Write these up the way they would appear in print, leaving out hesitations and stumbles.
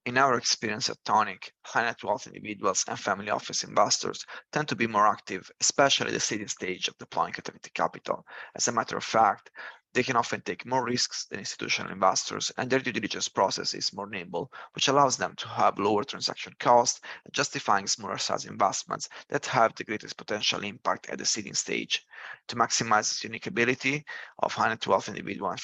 In our experience at Tonic, high net wealth individuals and family office investors tend to be more active, especially at the seeding stage of deploying catalytic capital. As a matter of fact, they can often take more risks than institutional investors, and their due diligence process is more nimble, which allows them to have lower transaction costs and justifying smaller size investments that have the greatest potential impact at the seeding stage. To maximize this unique ability of high net wealth individual and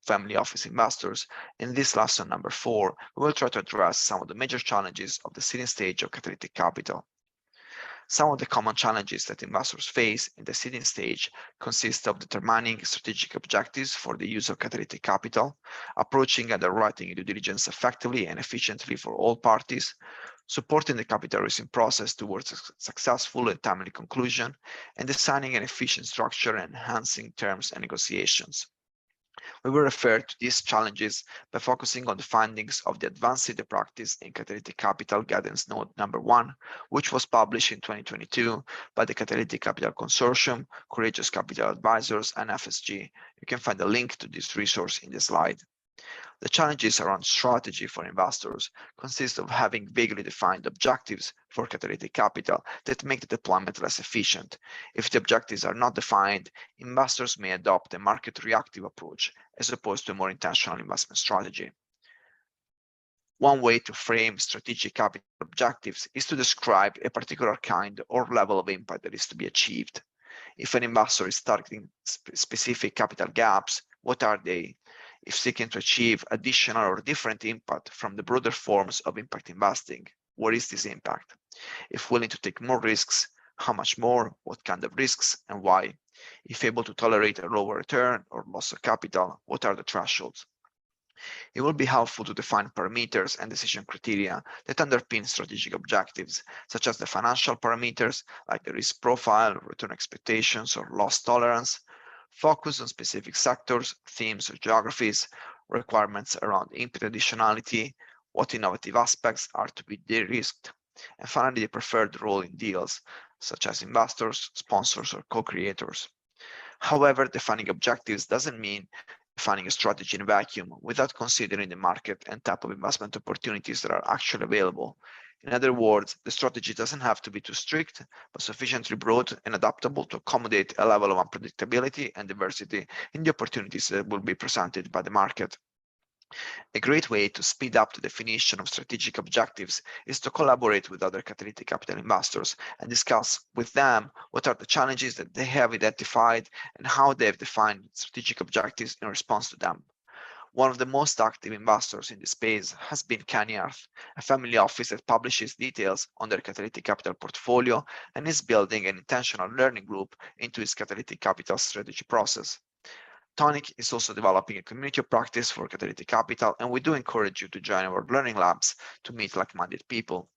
family office investors, in this lesson number 4, we will try to address some of the major challenges of the seeding stage of catalytic capital. Some of the common challenges that investors face in the seeding stage consist of determining strategic objectives for the use of catalytic capital, approaching underwriting due diligence effectively and efficiently for all parties, supporting the capital raising process towards a successful and timely conclusion, and designing an efficient structure and enhancing terms and negotiations. We will refer to these challenges by focusing on the findings of the Advanced Seed Practice in Catalytic Capital Guidance Note number 1, which was published in 2022 by the Catalytic Capital Consortium, Courageous Capital Advisors, and FSG. You can find a link to this resource in the slide. The challenges around strategy for investors consist of having vaguely defined objectives for catalytic capital that make the deployment less efficient. If the objectives are not defined, investors may adopt a market reactive approach as opposed to a more intentional investment strategy. One way to frame strategic capital objectives is to describe a particular kind or level of impact that is to be achieved. If an investor is targeting specific capital gaps, what are they? If seeking to achieve additional or different impact from the broader forms of impact investing, what is this impact? If willing to take more risks, how much more, what kind of risks, and why? If able to tolerate a lower return or loss of capital, what are the thresholds? It will be helpful to define parameters and decision criteria that underpin strategic objectives, such as the financial parameters like the risk profile, return expectations, or loss tolerance, focus on specific sectors, themes, or geographies, requirements around input additionality, what innovative aspects are to be de-risked, and finally the preferred role in deals, such as investors, sponsors, or co-creators. However, defining objectives doesn't mean defining a strategy in a vacuum without considering the market and type of investment opportunities that are actually available. In other words, the strategy doesn't have to be too strict, but sufficiently broad and adaptable to accommodate a level of unpredictability and diversity in the opportunities that will be presented by the market. A great way to speed up the definition of strategic objectives is to collaborate with other catalytic capital investors and discuss with them what are the challenges that they have identified and how they have defined strategic objectives in response to them. One of the most active investors in this space has been Canny Earth, a family office that publishes details on their catalytic capital portfolio and is building an intentional learning loop into its catalytic capital strategy process. Tonic is also developing a community of practice for catalytic capital, and we do encourage you to join our learning labs to meet like-minded people.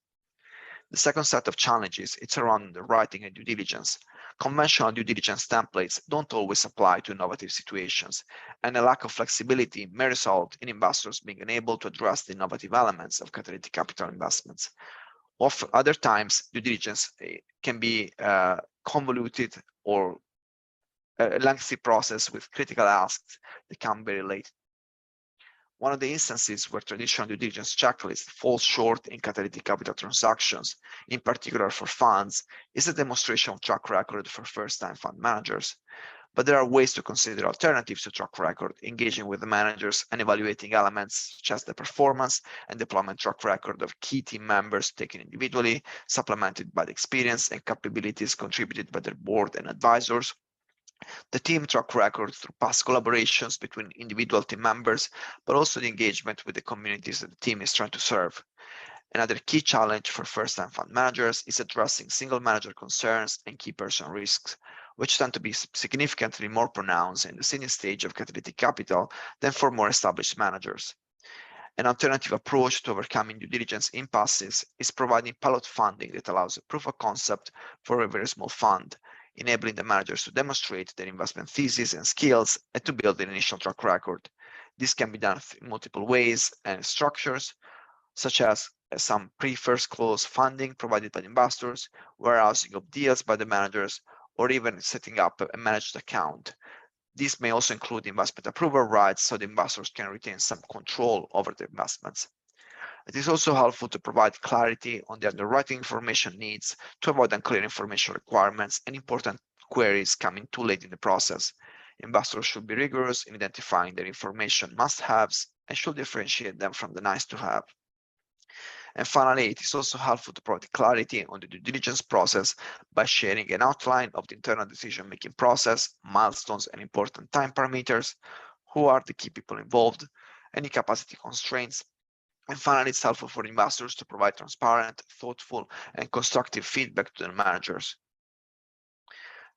The second set of challenges is around underwriting and due diligence. Conventional due diligence templates don't always apply to innovative situations, and a lack of flexibility may result in investors being unable to address the innovative elements of catalytic capital investments. Other times, due diligence can be convoluted or a lengthy process with critical asks that come very late. One of the instances where traditional due diligence checklists falls short in catalytic capital transactions, in particular for funds, is a demonstration of track record for first-time fund managers. But there are ways to consider alternatives to track record, engaging with the managers and evaluating elements such as the performance and deployment track record of key team members taken individually, supplemented by the experience and capabilities contributed by their board and advisors. The team track record through past collaborations between individual team members, but also the engagement with the communities that the team is trying to serve. Another key challenge for first-time fund managers is addressing single manager concerns and key person risks, which tend to be significantly more pronounced in the senior stage of catalytic capital than for more established managers. An alternative approach to overcoming due diligence impasses is providing pilot funding that allows a proof of concept for a very small fund, enabling the managers to demonstrate their investment thesis and skills and to build an initial track record. This can be done in multiple ways and structures, such as some pre-first close funding provided by the investors, warehousing of deals by the managers, or even setting up a managed account. This may also include investment approval rights so the investors can retain some control over the investments. It is also helpful to provide clarity on the underwriting information needs to avoid unclear information requirements and important queries coming too late in the process. Investors should be rigorous in identifying their information must-haves and should differentiate them from the nice-to-have. And finally, it is also helpful to provide clarity on the due diligence process by sharing an outline of the internal decision-making process, milestones, and important time parameters, who are the key people involved, any capacity constraints, and finally, it's helpful for investors to provide transparent, thoughtful, and constructive feedback to their managers.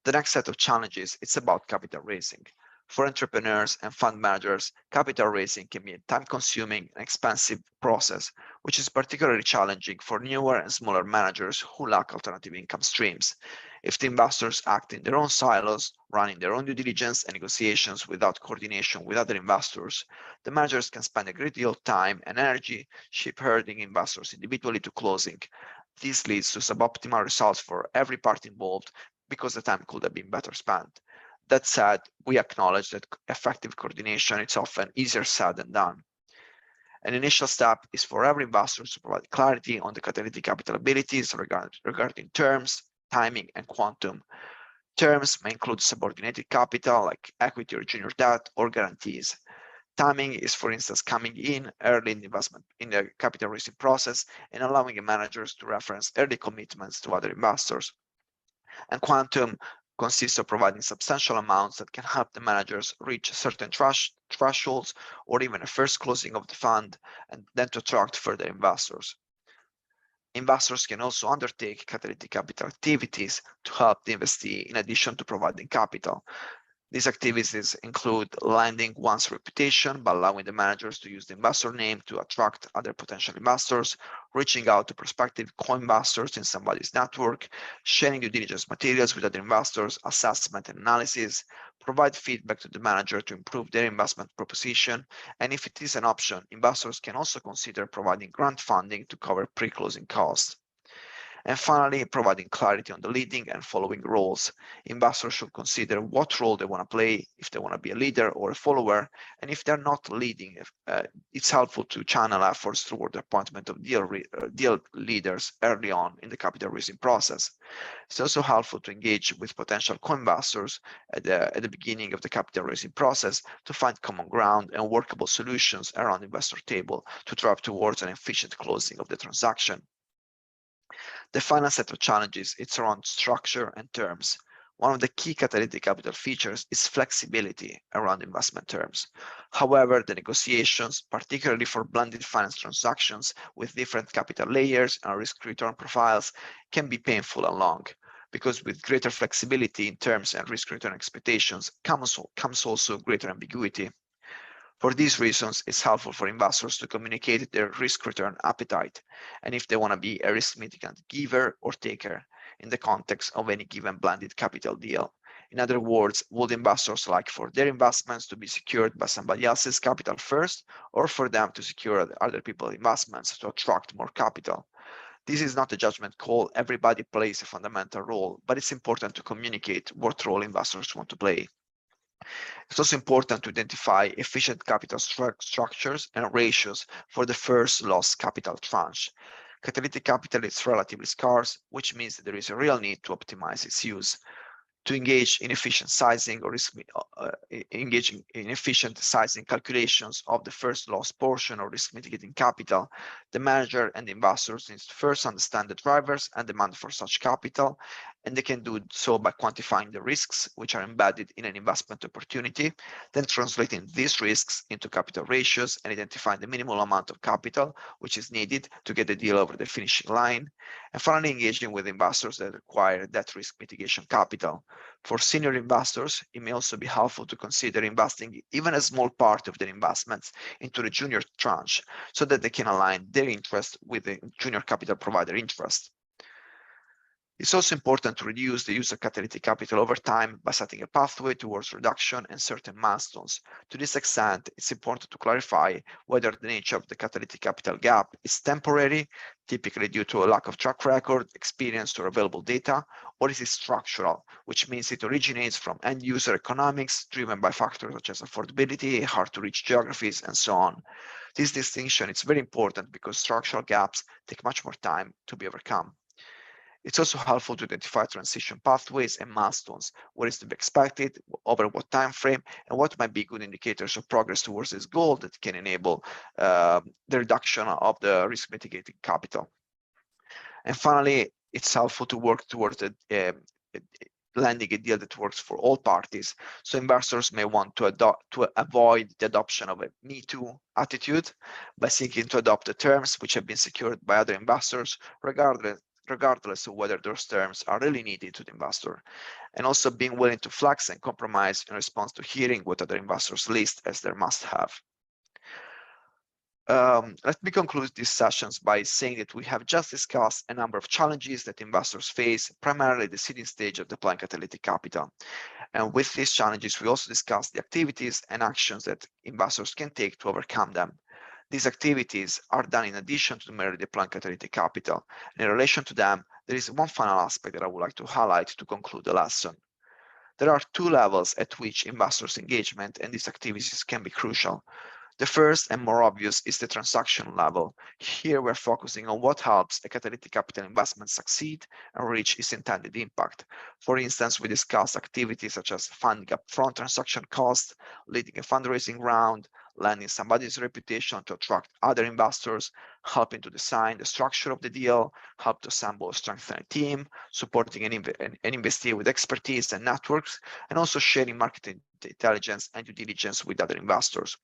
The next set of challenges is about capital raising. For entrepreneurs and fund managers, capital raising can be a time-consuming and expensive process, which is particularly challenging for newer and smaller managers who lack alternative income streams. If the investors act in their own silos, running their own due diligence and negotiations without coordination with other investors, the managers can spend a great deal of time and energy shepherding investors individually to closing. This leads to suboptimal results for every party involved because the time could have been better spent. That said, we acknowledge that effective coordination is often easier said than done. An initial step is for every investor to provide clarity on the catalytic capital abilities regarding terms, timing, and quantum. Terms may include subordinated capital like equity or junior debt or guarantees. Timing is, for instance, coming in early in the investment in the capital raising process and allowing managers to reference early commitments to other investors. And quantum consists of providing substantial amounts that can help the managers reach certain thresholds or even a first closing of the fund and then to attract further investors. Investors can also undertake catalytic capital activities to help the investee in addition to providing capital. These activities include lending one's reputation by allowing the managers to use the investor name to attract other potential investors, reaching out to prospective co-investors in somebody's network, sharing due diligence materials with other investors, assessment and analysis, provide feedback to the manager to improve their investment proposition, and if it is an option, investors can also consider providing grant funding to cover pre-closing costs. And finally, providing clarity on the leading and following roles. Investors should consider what role they want to play, if they want to be a leader or a follower, and if they're not leading, it's helpful to channel efforts toward the appointment of deal leaders early on in the capital raising process. It's also helpful to engage with potential co-investors at the beginning of the capital raising process to find common ground and workable solutions around the investor table to drive towards an efficient closing of the transaction. The final set of challenges is around structure and terms. One of the key catalytic capital features is flexibility around investment terms. However, the negotiations, particularly for blended finance transactions with different capital layers and risk-return profiles, can be painful and long, because with greater flexibility in terms and risk-return expectations comes also greater ambiguity. For these reasons, it's helpful for investors to communicate their risk-return appetite and if they want to be a risk-mitigant giver or taker in the context of any given blended capital deal. In other words, would investors like for their investments to be secured by somebody else's capital first, or for them to secure other people's investments to attract more capital? This is not a judgment call. Everybody plays a fundamental role, but it's important to communicate what role investors want to play. It's also important to identify efficient capital structures and ratios for the first loss capital tranche. Catalytic capital is relatively scarce, which means that there is a real need to optimize its use. To engage in efficient sizing or engaging in efficient sizing calculations of the first loss portion or risk mitigating capital, the manager and the investors need to first understand the drivers and demand for such capital, and they can do so by quantifying the risks which are embedded in an investment opportunity, then translating these risks into capital ratios and identifying the minimal amount of capital which is needed to get the deal over the finishing line, and finally engaging with investors that require that risk mitigation capital. For senior investors, it may also be helpful to consider investing even a small part of their investments into the junior tranche so that they can align their interest with the junior capital provider interest. It's also important to reduce the use of catalytic capital over time by setting a pathway towards reduction and certain milestones. To this extent, it's important to clarify whether the nature of the catalytic capital gap is temporary, typically due to a lack of track record, experience, or available data, or is it structural, which means it originates from end user economics driven by factors such as affordability, hard to reach geographies, and so on. This distinction is very important because structural gaps take much more time to be overcome. It's also helpful to identify transition pathways and milestones, what is to be expected, over what time frame, and what might be good indicators of progress towards this goal that can enable the reduction of the risk mitigating capital. And finally, it's helpful to work towards landing a deal that works for all parties. So investors may want to avoid the adoption of a me too attitude by seeking to adopt the terms which have been secured by other investors, regardless of whether those terms are really needed to the investor, and also being willing to flex and compromise in response to hearing what other investors list as their must-have. Let me conclude these sessions by saying that we have just discussed a number of challenges that investors face, primarily the seeding stage of deploying catalytic capital. And with these challenges, we also discussed the activities and actions that investors can take to overcome them. These activities are done in addition to merely deploying catalytic capital. And in relation to them, there is one final aspect that I would like to highlight to conclude the lesson. There are two levels at which investors' engagement and these activities can be crucial. The first and more obvious is the transaction level. Here we're focusing on what helps a catalytic capital investment succeed and reach its intended impact. For instance, we discuss activities such as funding upfront transaction costs, leading a fundraising round, lending somebody's reputation to attract other investors, helping to design the structure of the deal, help to assemble or strengthen a team, supporting an investee with expertise and networks, and also sharing market intelligence and due diligence with other investors.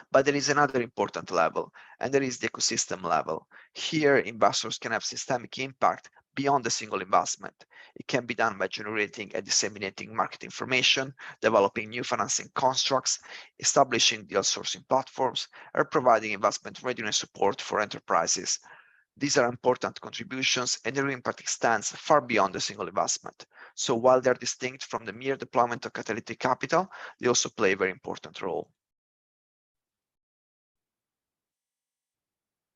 But there is another important level, and there is the ecosystem level. Here, investors can have systemic impact beyond the single investment. It can be done by generating and disseminating market information, developing new financing constructs, establishing deal sourcing platforms, or providing investment readiness support for enterprises. These are important contributions, and their impact extends far beyond the single investment. So while they're distinct from the mere deployment of catalytic capital, they also play a very important role.